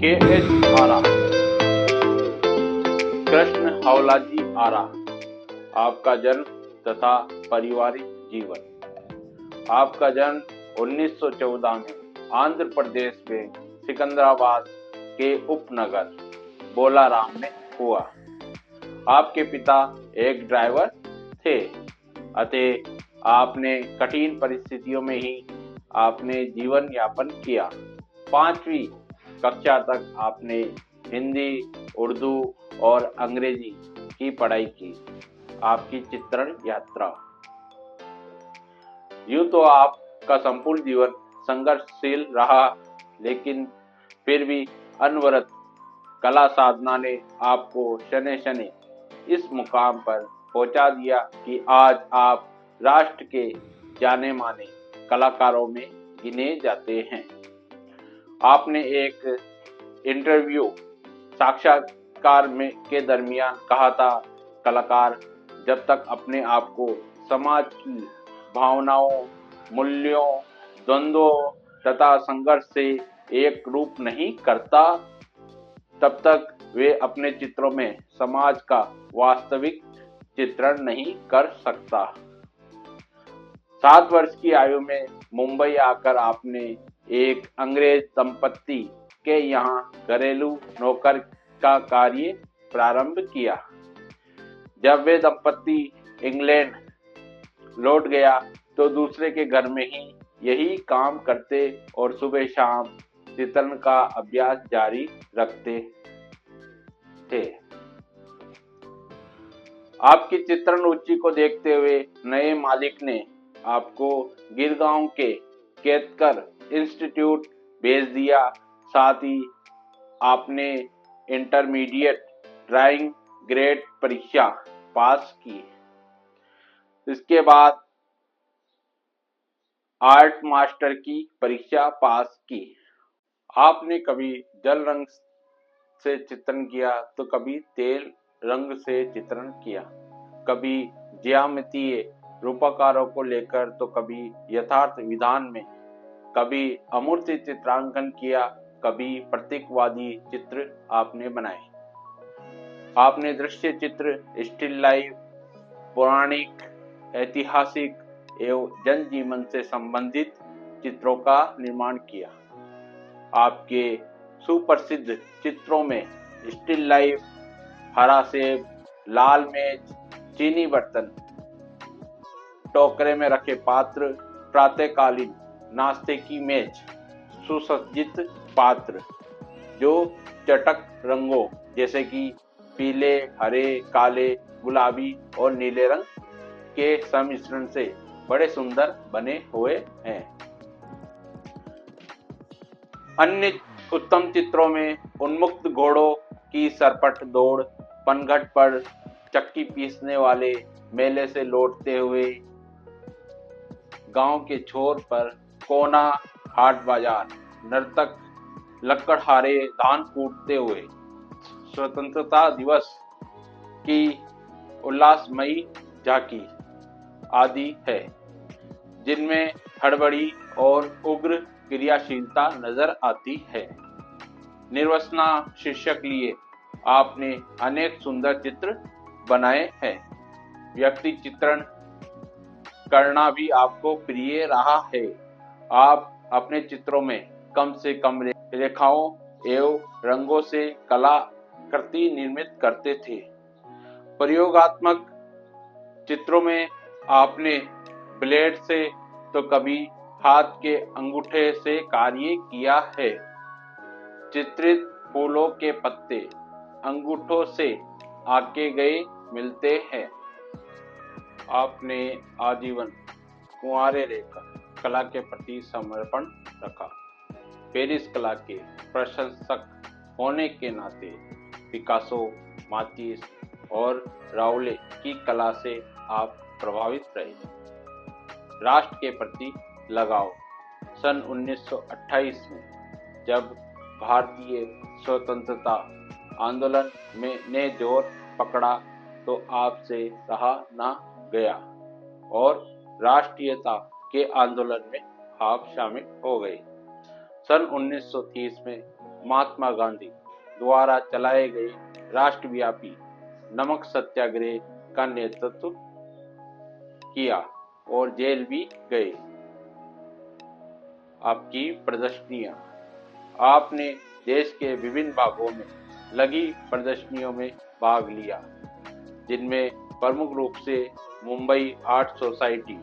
के.एच. आरा, कृष्ण हवलाजी आरा। आपका जन्म तथा पारिवारिक जीवन। आपका जन्म 1914 में आंध्र प्रदेश में सिकंदराबाद के उपनगर बोलाराम में हुआ। आपके पिता एक ड्राइवर थे, अतः आपने कठिन परिस्थितियों में ही आपने जीवन यापन किया। 5वीं कक्षा तक आपने हिंदी, उर्दू और अंग्रेजी की पढ़ाई की। आपकी चित्रण यात्रा। यूं तो आपका संपूर्ण जीवन संघर्षशील रहा, लेकिन फिर भी अनवरत कला साधना ने आपको शने शने इस मुकाम पर पहुंचा दिया कि आज आप राष्ट्र के जाने माने कलाकारों में गिने जाते हैं। आपने एक इंटरव्यू साक्षात्कार के दरमियान कहा था, कलाकार जब तक अपने आप को समाज की भावनाओं, मूल्यों, द्वंद्वों तथा संघर्ष से एक रूप नहीं करता, तब तक वे अपने चित्रों में समाज का वास्तविक चित्रण नहीं कर सकता। 7 वर्ष की आयु में मुंबई आकर आपने एक अंग्रेज दंपत्ति के यहाँ घरेलू नौकर का कार्य प्रारंभ किया। जब वे दंपत्ति इंग्लैंड लौट गया तो दूसरे के घर में ही यही काम करते और सुबह शाम चित्रण का अभ्यास जारी रखते थे। आपकी चित्रण रुचि को देखते हुए नए मालिक ने आपको गिरगांव के केतकर इंस्टीट्यूट भेज दिया। साथ ही आपने इंटरमीडिएट ड्राइंग ग्रेड परीक्षा पास की। इसके बाद आर्ट मास्टर की परीक्षा पास की। आपने कभी जल रंग से चित्रण किया तो कभी तेल रंग से चित्रण किया, कभी ज्यामितीय रूपकारों को लेकर तो कभी यथार्थ विधान में, कभी अमूर्त चित्रांकन किया, कभी प्रतीकवादी चित्र आपने बनाए। आपने दृश्य चित्र, स्टिल लाइफ, पौराणिक, ऐतिहासिक एवं जनजीवन से संबंधित चित्रों का निर्माण किया। आपके सुप्रसिद्ध चित्रों में स्टिल लाइफ, हरा सेब, लाल मेज, चीनी बर्तन, टोकरे में रखे पात्र, प्रातःकालीन नाश्ते की मेज, सुसज्जित पात्र जो चटक रंगों जैसे कि पीले, हरे, काले, गुलाबी और नीले रंग के सम्मिश्रण से बड़े सुंदर बने हुए हैं। अन्य उत्तम चित्रों में उन्मुक्त घोड़ों की सरपट दौड़, पनघट पर चक्की पीसने वाले मेले से लौटते हुए गांव के छोर पर कोना हाट बाजार, नर्तक लकड़हारे धान कूटते हुए, स्वतंत्रता दिवस की उल्लासमयी झांकी आदि है, जिनमें हड़बड़ी और उग्र क्रियाशीलता नजर आती है। निर्वसना शीर्षक लिए आपने अनेक सुंदर चित्र बनाए हैं। व्यक्ति चित्रण करना भी आपको प्रिय रहा है। आप अपने चित्रों में कम से कम रेखाओं एवं रंगों से कलाकृति निर्मित करते थे। प्रयोगात्मक चित्रों में आपने ब्लेड से तो कभी हाथ के अंगूठे से कार्य किया है। चित्रित फूलों के पत्ते अंगूठों से आके गए मिलते हैं। आपने आजीवन कुंवारे रहकर कला के प्रति समर्पण रखा। पेरिस कला के प्रशंसक होने के नाते पिकासो, मातिस और राउले की कला से आप प्रभावित रहे। राष्ट्र के प्रति लगाव। सन 1928 में जब भारतीय स्वतंत्रता आंदोलन ने जोर पकड़ा तो आपसे रहा न गया और राष्ट्रीयता के आंदोलन में आप शामिल हो गए। सन 1930 में महात्मा गांधी द्वारा चलाए गए राष्ट्रव्यापी नमक सत्याग्रह का नेतृत्व किया और जेल भी गए। आपकी प्रदर्शनियां। आपने देश के विभिन्न भागों में लगी प्रदर्शनियों में भाग लिया, जिनमें प्रमुख रूप से मुंबई आर्ट सोसाइटी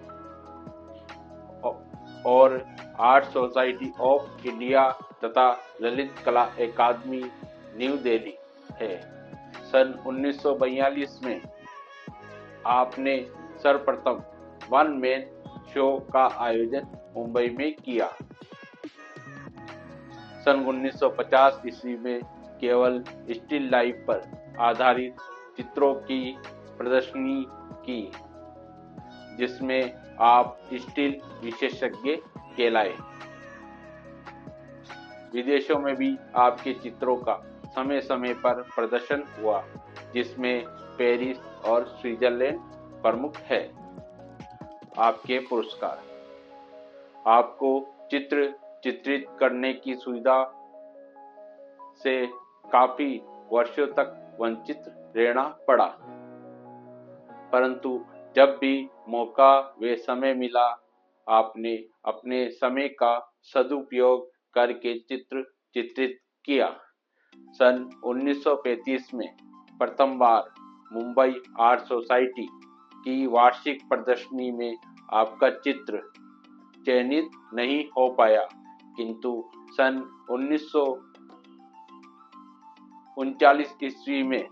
और आर्ट सोसाइटी ऑफ इंडिया तथा ललित कला अकादमी न्यू दिल्ली है। सन 1942 में आपने सर्वप्रथम वन मैन शो का आयोजन मुंबई में किया। सन 1950 ईस्वी में केवल स्टिल लाइफ पर आधारित चित्रों की प्रदर्शनी की, जिसमें आप स्टिल विशेषज्ञ कहलाए। विदेशों में भी आपके चित्रों का समय समय पर प्रदर्शन हुआ, जिसमें पेरिस और स्विट्जरलैंड प्रमुख है। आपके पुरस्कार। आपको चित्र चित्रित करने की सुविधा से काफी वर्षों तक वंचित रहना पड़ा, परंतु जब भी मौका व समय मिला, आपने अपने समय का सदुपयोग करके चित्र चित्रित किया। सन 1935 में प्रथम बार मुंबई आर्ट सोसाइटी की वार्षिक प्रदर्शनी में आपका चित्र चयनित नहीं हो पाया, किंतु सन 1939 ईस्वी में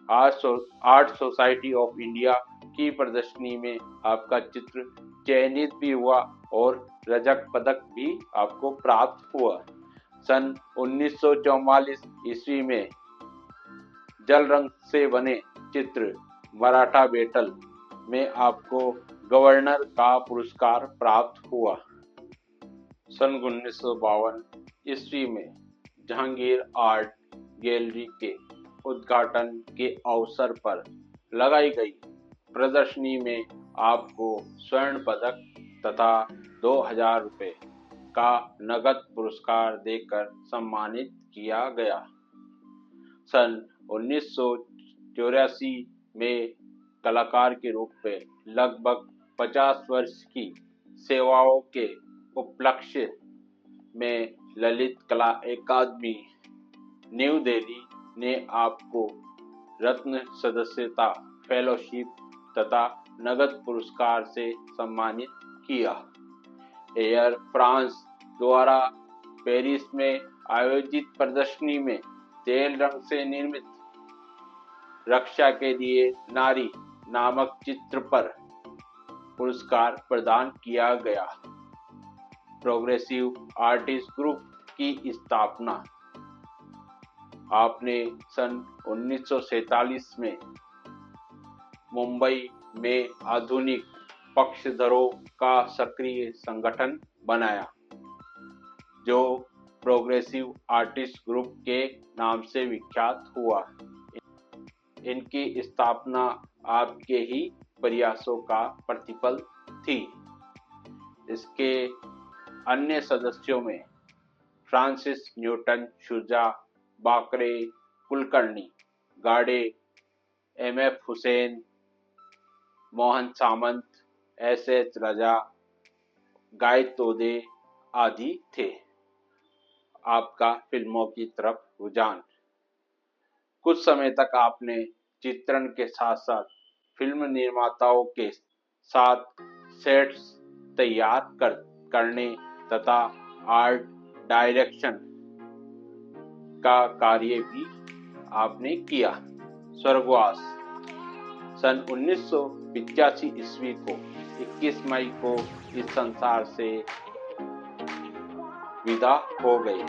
आर्ट सोसाइटी ऑफ इंडिया की प्रदर्शनी में आपका चित्र चयनित भी हुआ और रजत पदक भी आपको प्राप्त हुआ। सन 1944 ईस्वी में जल रंग से बने चित्र मराठा बैटल में आपको गवर्नर का पुरस्कार प्राप्त हुआ। सन 1952 ईस्वी में जहांगीर आर्ट गैलरी के उद्घाटन के अवसर पर लगाई गई प्रदर्शनी में आपको स्वर्ण पदक तथा 2000 रुपये का नगद पुरस्कार देकर सम्मानित किया गया। सन 1984 में कलाकार के रूप में लगभग 50 वर्ष की सेवाओं के उपलक्ष्य में ललित कला अकादमी न्यू दिल्ली ने आपको रत्न सदस्यता, फेलोशिप तथा नगद पुरस्कार से सम्मानित किया। एयर फ्रांस द्वारा पेरिस में आयोजित प्रदर्शनी में तेल रंग से निर्मित रक्षा के लिए नारी नामक चित्र पर पुरस्कार प्रदान किया गया। प्रोग्रेसिव आर्टिस्ट ग्रुप की स्थापना। आपने सन 1947 में मुंबई में आधुनिक पक्षधरों का सक्रिय संगठन बनाया, जो प्रोग्रेसिव आर्टिस्ट ग्रुप के नाम से विख्यात हुआ। इनकी स्थापना आपके ही प्रयासों का प्रतिफल थी। इसके अन्य सदस्यों में फ्रांसिस न्यूटन शुजा, बाकरे कुलकर्णी, गाडे, एमएफ हुसैन, मोहन सामंत, एसएच राजा, गाय तोदे आदि थे। आपका फिल्मों की तरफ रुझान। कुछ समय तक आपने चित्रण के साथ साथ फिल्म निर्माताओं के साथ सेट्स तैयार करने तथा आर्ट डायरेक्शन का कार्य भी आपने किया। स्वर्गवास। सन 1985 ईस्वी को 21 मई को इस संसार से विदा हो गए।